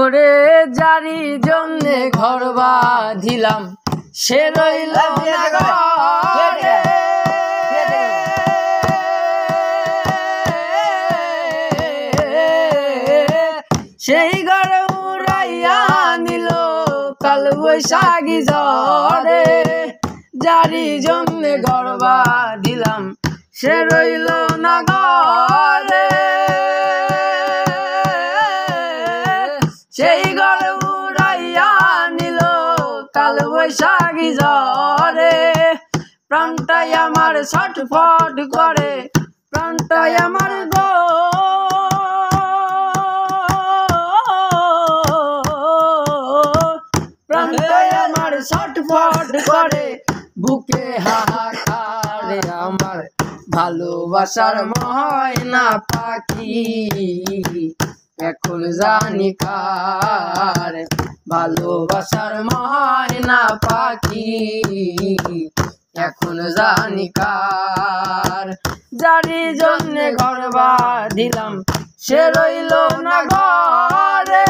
ওরে যারি জন্যে ঘর বাঁধিলাম সে রইল না ঘরে। সেই ঘরে উড়াইয়া নিল কাল বৈশাখী ঝড়ে। যারি জন্যে ঘর বাঁধিলাম সে রইল না ঘরে। সেই ঘরে উড়াইয়া নিল কাল বৈশাখী ঝড়ে। প্রাণটাই আমার ছটফট করে, প্রাণটাই আমার গো প্রাণটাই আমার ছটফট করে। বুকে হাহাকার আমার ভালোবাসার ময়না পাখি এখন জানি কার। ভালোবাসার ময়না পাখি এখন জানি কার। যারি জন্যে ঘর বাঁধিলাম সে রইল না ঘরে।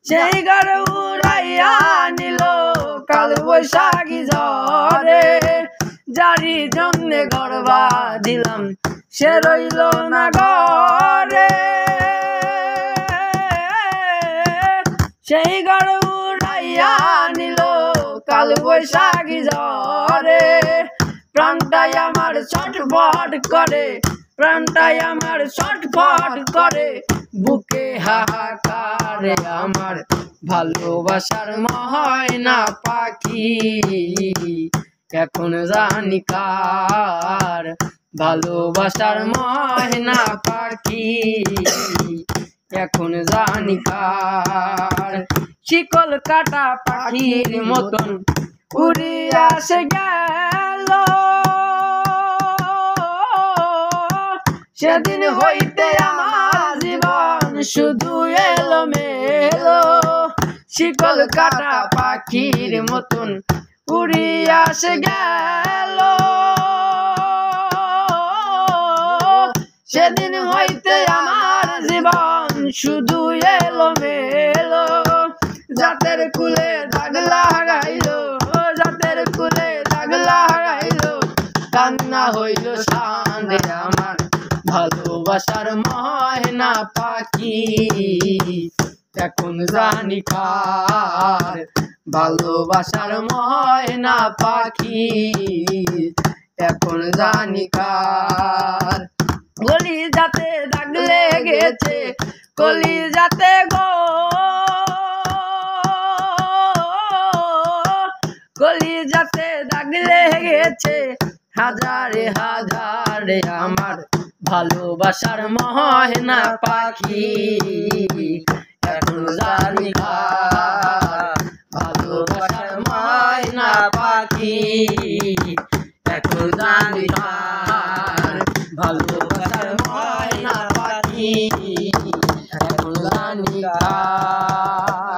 সেই ঘরে উড়াইয়া নিল কাল বৈশাখী ঝড়ে। যারি জন্যে ঘর বাঁধিলাম সে রইল না ঘরে। সেই ঘরে উড়াইয়া নিল কাল বৈশাখী ঝড়ে। প্রাণটাই আমার ছটফট করে, প্রাণটাই আমার ছটফট করে। বুকে হাহাকার আমার ভালোবাসার ময়না পাখি এখন জানি কার। ভালোবাসার ময়না পাখি এখন জানি কার। শিকল কাটা পাখির মতন উড়িয়া সে গেল, সেদিন হইতে আমার জীবন শুধু এলোমেলো। শিকল কাটা পাখির মতন উড়িয়া সে গেল, সেদিন হইতে আমার জীবন শুধু এলোমেলো। জাতের কুলে দাগ লাগাইল, জাতের কুলে দাগ লাগাইল, কান্না হইল সান্দে আমার ভালোবাসার ময়না পাখি এখন জানি কার। ভালোবাসার ময়না পাখি এখন জানি কার। কলি যাতে দাগ লেগেছে, কলি যাতে গো, কলি যাতে দাগ লেগেছে হাজারে হাজারে আমার ভালোবাসার ময়না পাখি এখন জানি কার। ভালোবাসার ময়না পাখি এখন জানি কার। ভালোবাসার ময়না পাখি এখন জানি কার।